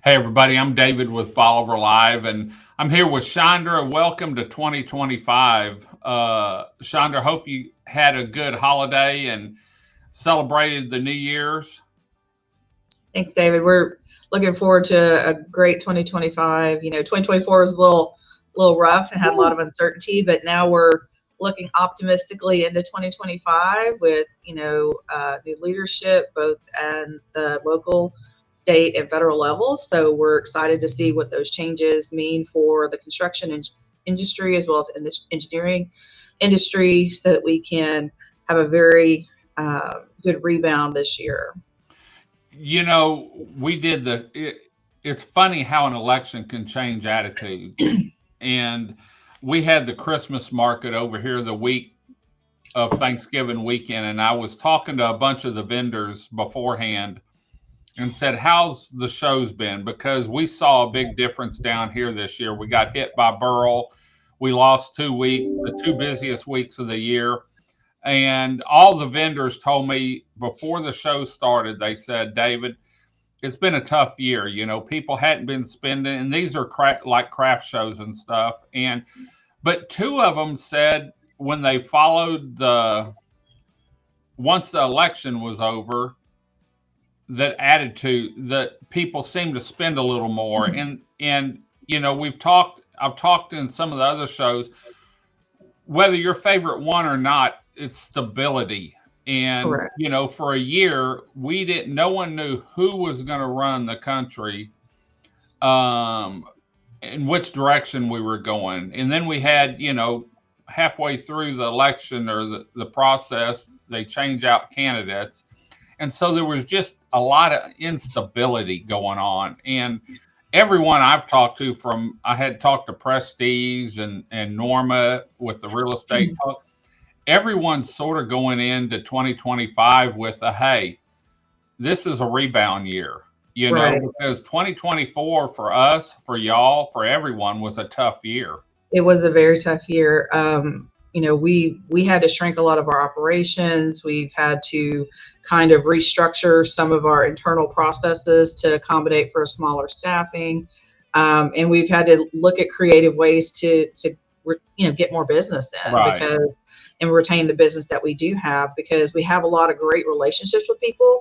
Hey everybody, I'm David with Bolivar Live, and I'm here with Chandra. Welcome to 2025. Chandra, hope you had a good holiday and celebrated the New Year's. Thanks, David. We're looking forward to a great 2025. 2024 was a little rough and had a lot of uncertainty, but now we're looking optimistically into 2025 with new leadership both at the local, state, and federal level. So we're excited to see what those changes mean for the construction industry as well as in the engineering industry, so that we can have a very good rebound this year. You know, we did it's funny how an election can change attitudes. And we had the Christmas market over here the week of Thanksgiving weekend, and I was talking to a bunch of the vendors beforehand and said, "How's the show's been?" Because we saw a big difference down here this year. We got hit by Burl. We lost the two busiest weeks of the year. And all the vendors told me before the show started, they said, "David, it's been a tough year. You know, people hadn't been spending, and these are like craft shows and stuff." But two of them said when they followed once the election was over, that attitude that people seem to spend a little more. And I've talked in some of the other shows, whether your favorite one or not, it's stability. And Correct. for a year no one knew who was going to run the country, um in which direction we were going. And then we had, halfway through the election or the process, they change out candidates. And so there was just a lot of instability going on. And everyone I've talked to, from I had talked to Prestige and Norma with the real estate talk, everyone's sort of going into 2025 with a, hey, this is a rebound year, Right. because 2024 for us, for y'all, for everyone was a tough year. It was a very tough year. We had to shrink a lot of our operations. We've had to kind of restructure some of our internal processes to accommodate for a smaller staffing, and we've had to look at creative ways to get more business in, Right, because and retain the business that we do have, because we have a lot of great relationships with people,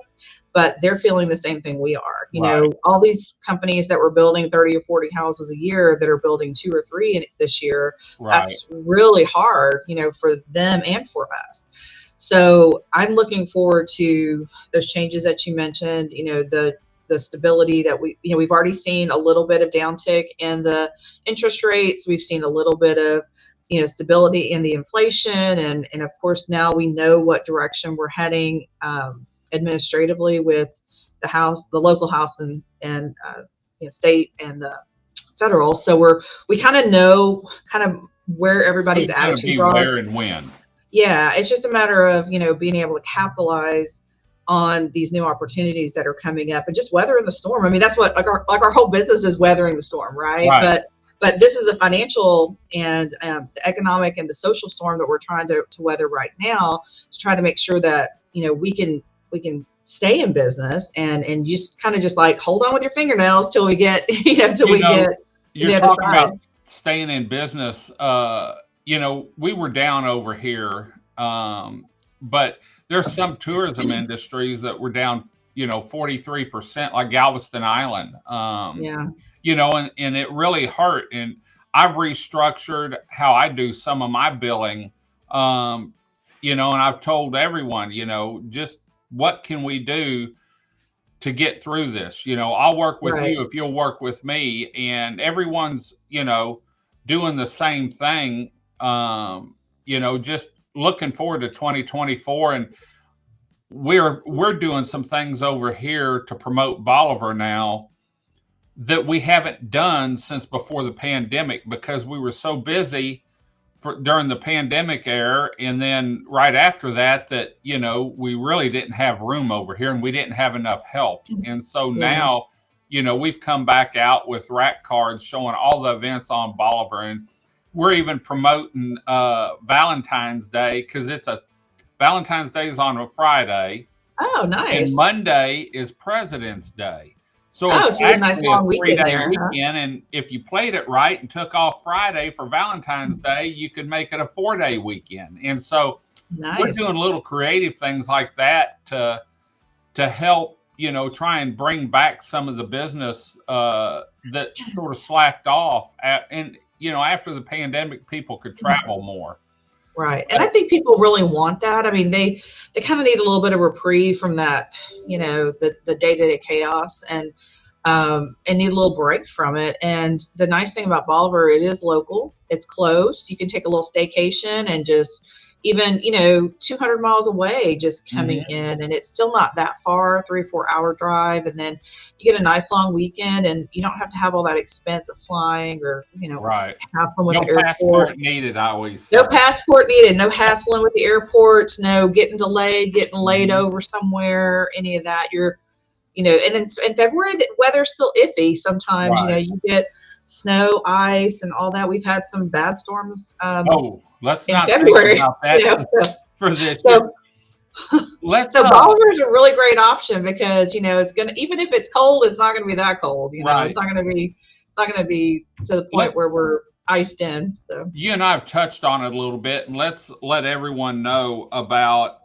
but they're feeling the same thing we are. right, All these companies that were building 30 or 40 houses a year that are building two or three this year, right. that's really hard, for them and for us. So I'm looking forward to those changes that you mentioned, the stability that we've already seen a little bit of downtick in the interest rates. We've seen a little bit of, stability in the inflation. And of course, now we know what direction we're heading, administratively, with the local house, and state, and the federal. So we kind of know kind of where everybody's Who's going to be attitudes are. where and when? Yeah, it's just a matter of, being able to capitalize on these new opportunities that are coming up, and just weathering the storm. I mean, that's what, like our whole business is weathering the storm, right? Right. But this is the financial and the economic and the social storm that we're trying to weather right now, to try to make sure that we can stay in business, and just kind of just like hold on with your fingernails till we get till You we know, get to you're the other talking side. about staying in business. We were down over here, but there's some tourism industries that were down, 43%, like Galveston Island. Yeah. And it really hurt. And I've restructured how I do some of my billing, and I've told everyone, just what can we do to get through this? I'll work with Right. you if you'll work with me. And everyone's, doing the same thing, just looking forward to 2024. And we're doing some things over here to promote Bolivar now that we haven't done since before the pandemic, because we were so busy during the pandemic era, and then right after that we really didn't have room over here, and we didn't have enough help. And so Yeah. now, we've come back out with rack cards showing all the events on Bolivar, and we're even promoting Valentine's Day, because Valentine's Day is on a Friday, Oh, and nice. Monday is President's Day. So Oh, it's so you had a nice actually a long weekend 3-day there, huh? weekend, and if you played it right and took off Friday for Valentine's Day, you could make it a 4-day weekend. And so we're Nice. doing little creative things like that to help, try and bring back some of the business that sort of slacked off. And after the pandemic, people could travel more. Right. And I But think people really want that. I mean, they kind of need a little bit of reprieve from that, the day-to-day chaos, and need a little break from it. And the nice thing about Bolivar, it is local. It's close. You can take a little staycation and just even, 200 miles away, just coming Mhm. in, and it's still not that far, 3 or 4 hour drive. And then you get a nice long weekend, and you don't have to have all that expense of flying or, Right. hassling with No the airport. passport needed, I always say. No passport needed, no hassling with the airports, no getting delayed, getting laid Mhm. over somewhere, any of that. And in February, the weather's still iffy sometimes. Right. You get snow, ice, and all that. We've had some bad storms Oh, let's in not think February, about that so, for this year. so Let's so Bolivar's a really great option because it's gonna, even if it's cold, it's not gonna be that cold. right. It's not gonna be to the point Let where we're iced in. So You and I have touched on it a little bit, and let's let everyone know about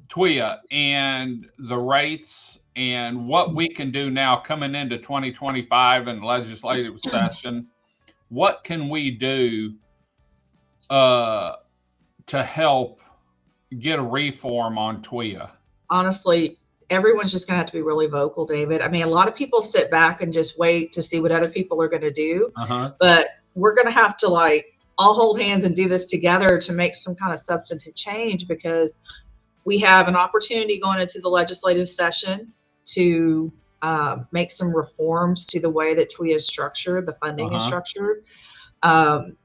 TWIA and the rates and what we can do now coming into 2025 and legislative session. What can we do uh, to help get a reform on TWIA? honestly, everyone's just going to have to be really vocal, David. I mean, a lot of people sit back and just wait to see what other people are going to do, Uh-huh. but we're going to have to all hold hands and do this together to make some kind of substantive change, because we have an opportunity going into the legislative session to make some reforms to the way that TWIA is structured, the funding is Uh-huh. structured.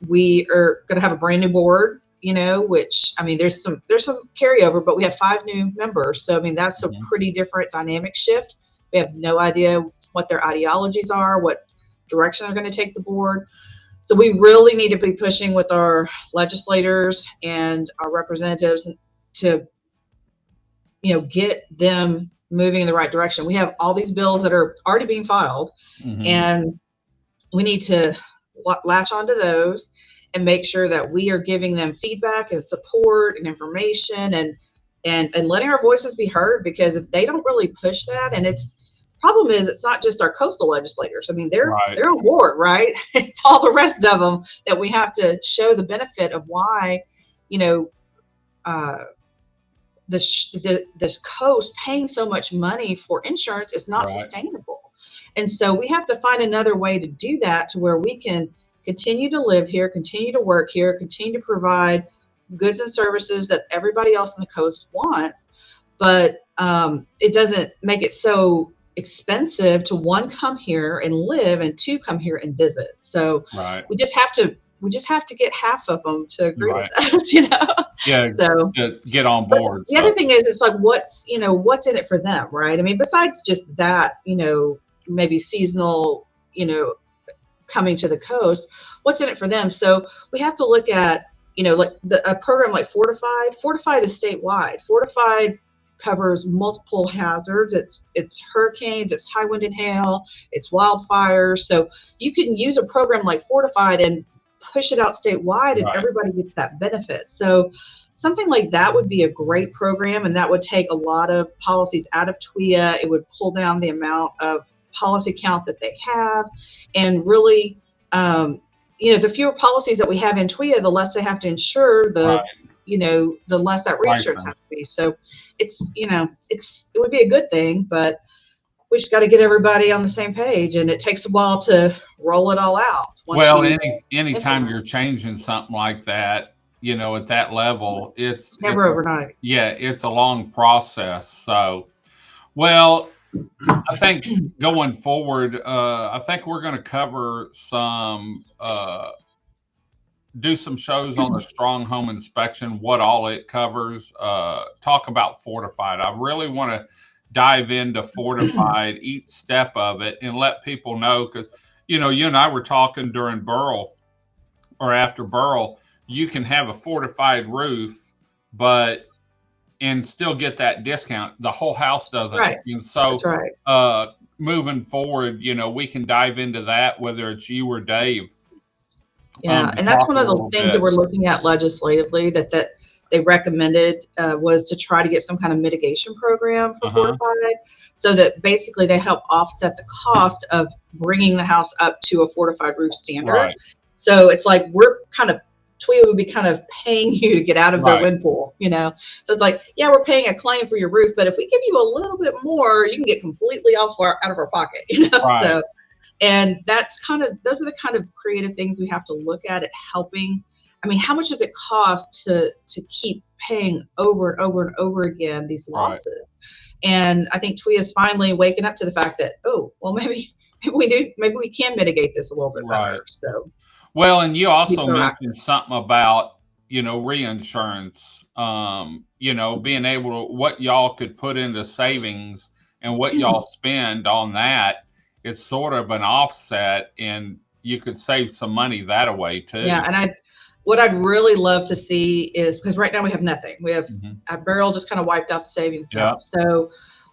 We are going to have a brand new board, which, I mean, there's some carryover, but we have 5 new members. So, I mean, that's a Mhm. pretty different dynamic shift. We have no idea what their ideologies are, what direction they're going to take the board. So we really need to be pushing with our legislators and our representatives to, get them moving in the right direction. We have all these bills that are already being filed, Mhm. and we need to latch onto those and make sure that we are giving them feedback and support and information, and letting our voices be heard, because if they don't really push that, and problem is, it's not just our coastal legislators. I mean, Right. they're on board, right? It's all the rest of them that we have to show the benefit of why, you know, uh, this coast paying so much money for insurance is not Right. sustainable. And so we have to find another way to do that, to where we can continue to live here, continue to work here, continue to provide goods and services that everybody else on the coast wants, but it doesn't make it so expensive to, one, come here and live, and 2, come here and visit. So Right. we just have to get half of them to agree with Right. us. Yeah. So Get on board. the other So thing is, it's like, what's in it for them, right? I mean, besides just that, maybe seasonal, coming to the coast, what's in it for them? So we have to look at, like a program like Fortified. Fortified is statewide. Fortified covers multiple hazards. It's hurricanes, it's high wind and hail, it's wildfires. So you can use a program like Fortified and push it out statewide, and right. everybody gets that benefit. So something like that would be a great program, and that would take a lot of policies out of TWIA. It would pull down the amount of policy count that they have, and really, the fewer policies that we have in TWIA, the less they have to insure, Right. the less that reinsurance License. has to be. So it would be a good thing, but we just got to get everybody on the same page, and it takes a while to roll it all out once Well, you anytime implement. you're changing something like that, at that level, It's never overnight. yeah, it's a long process. So, well, I think going forward, I think we're going to cover do some shows on the strong home inspection, what all it covers, talk about Fortified. I really want to dive into Fortified, each step of it, and let people know, because, you and I were talking during Burl or after Burl, you can have a fortified roof, but and still get that discount. The whole house doesn't. Right. And so, That's right. moving forward, we can dive into that, whether it's you or Dave, Yeah, to and that's talk one a of the little things that bit. we're looking at legislatively that they recommended was to try to get some kind of mitigation program for Uh-huh. fortified, so that basically they help offset the cost of bringing the house up to a fortified roof standard. Right. So it's like TWIA would be kind of paying you to get out of their Right. wind pool, So it's like, yeah, we're paying a claim for your roof, but if we give you a little bit more, you can get completely out of our pocket, Right. So. And those are the kind of creative things we have to look at helping. I mean, how much does it cost to keep paying over and over and over again these Right. losses? And I think TWIA is finally waking up to the fact that, oh, well, maybe we can mitigate this a little bit Right. better. So, Well, and you also be proactive. mentioned something about, reinsurance, being able to, what y'all could put into savings and what y'all spend on that. It's sort of an offset, and you could save some money that way too. Yeah, and what I'd really love to see is, because right now we have nothing. We have Mhm. a barrel just kind of wiped out the savings Yeah. account. So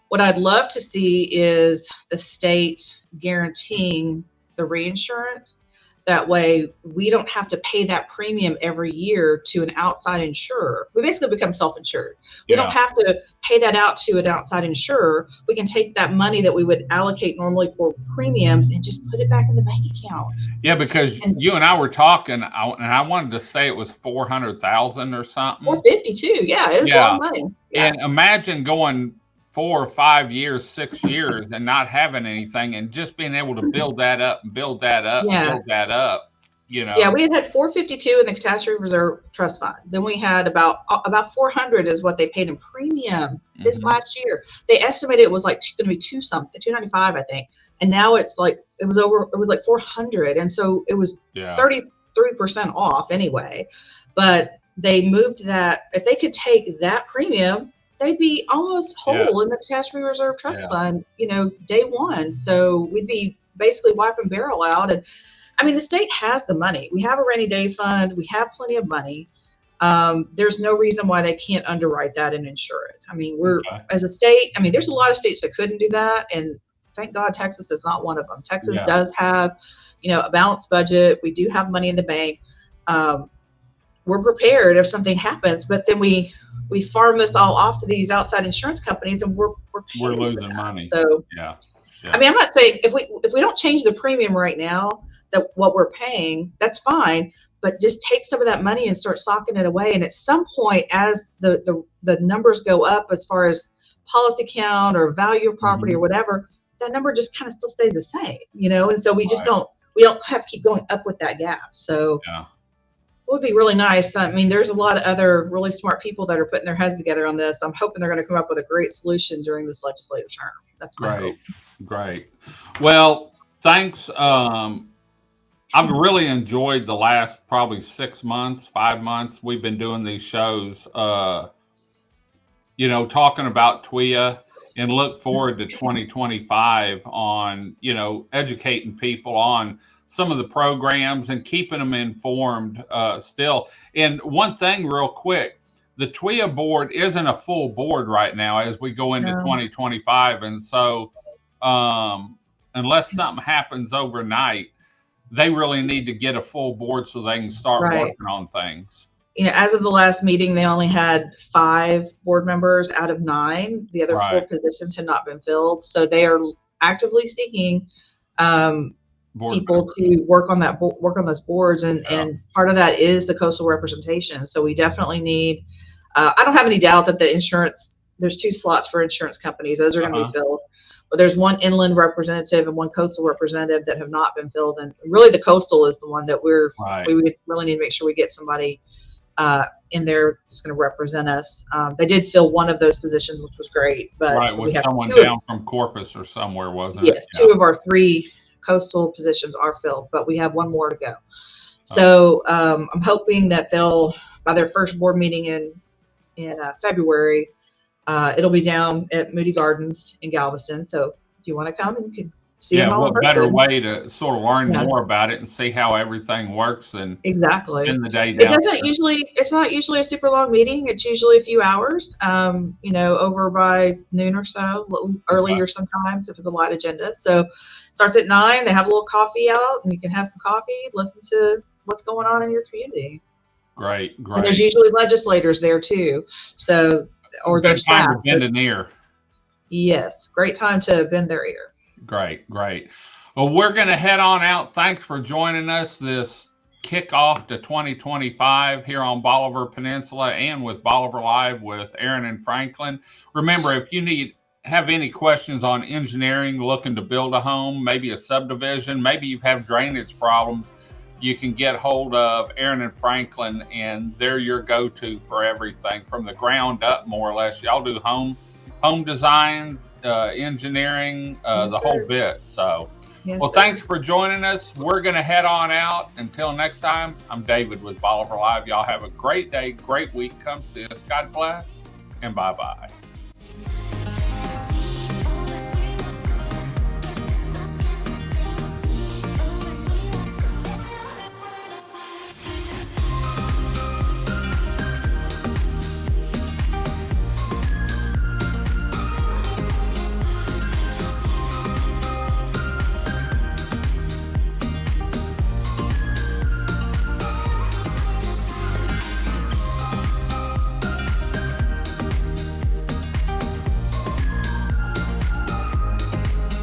what I'd love to see is the state guaranteeing the reinsurance. That way we don't have to pay that premium every year to an outside insurer. We basically become self-insured. We Yeah. don't have to pay that out to an outside insurer. We can take that money that we would allocate normally for premiums and just put it back in the bank account. Yeah, because you and I were talking, and I wanted to say it was 400,000 or something. 452, yeah, it was a lot of money. Yeah. And imagine going 4 or 5 years, 6 years, and not having anything, and just being able to build that up and build that up, Yeah. build that up. Yeah, we had 452 in the catastrophe reserve trust fund. Then we had about 400 is what they paid in premium this last year. They estimated it was like going to be 295, I think, and now it was like 400, and so it was 33% off anyway. But they moved that. If they could take that premium, they'd be almost whole in the catastrophe reserve trust fund, day one. So we'd be basically wiping barrel out. And I mean, the state has the money. We have a rainy day fund. We have plenty of money. There's no reason why they can't underwrite that and insure it. I mean, as a state, I mean, there's a lot of states that couldn't do that. And thank God Texas is not one of them. Texas does have, a balanced budget. We do have money in the bank. We're prepared if something happens, but then we farm this all off to these outside insurance companies, and we're losing money. So yeah. I mean, I'm not saying if we don't change the premium right now, that what we're paying, that's fine, but just take some of that money and start socking it away. And at some point, as the numbers go up as far as policy count or value of property or whatever, that number just kind of still stays the same, And so we just don't have to keep going up with that gap. So it would be really nice. I mean, there's a lot of other really smart people that are putting their heads together on this. I'm hoping they're going to come up with a great solution during this legislative term. That's my hope. Great. Well, thanks. I've really enjoyed the last probably 6 months, 5 months. We've been doing these shows, talking about TWIA, and look forward to 2025 on, educating people on some of the programs and keeping them informed still. And one thing real quick, the TWIA board isn't a full board right now as we go into 2025. And so unless something happens overnight, they really need to get a full board so they can start working on things. As of the last meeting, they only had 5 board members out of 9. The other 4 positions had not been filled. So they are actively seeking people to work on those boards. And part of that is the coastal representation. So we definitely need, I don't have any doubt that there's 2 slots for insurance companies. Those are going to be filled. But there's 1 inland representative and 1 coastal representative that have not been filled. And really the coastal is the one that we would really need to make sure we get somebody in there that's going to represent us. They did fill one of those positions, which was great. But so with we have someone down from Corpus or somewhere, wasn't it? Yes, 2 of our 3 coastal positions are filled, but we have 1 more to go. So I'm hoping that they'll, by their first board meeting in February, it'll be down at Moody Gardens in Galveston. So if you want to come, you can see Yeah, them all in what better person. way to sort of learn Yeah. more about it and see how everything works and Exactly. spend the day It down doesn't there. usually, it's not usually a super long meeting. It's usually a few hours, over by noon or so, a little Okay. earlier sometimes if it's a light agenda. So it starts at 9. They have a little coffee out and you can have some coffee, listen to what's going on in your community. Great, And there's great. usually legislators there too. So, or their Good time to staff. bend an ear. Yes. Great time to bend their ear. Great, great. Well, we're going to head on out. Thanks for joining us this kickoff to 2025 here on Bolivar Peninsula and with Bolivar Live with Aran and Franklin. Remember, if you have any questions on engineering, looking to build a home, maybe a subdivision, maybe you have drainage problems, you can get hold of Aran and Franklin, and they're your go-to for everything from the ground up, more or less. Y'all do home designs, engineering, Yes, the whole sir. bit. So, Yes, well, sir. thanks for joining us. We're going to head on out. Until next time, I'm David with Bolivar Live. Y'all have a great day, great week. Come see us. God bless, and bye-bye.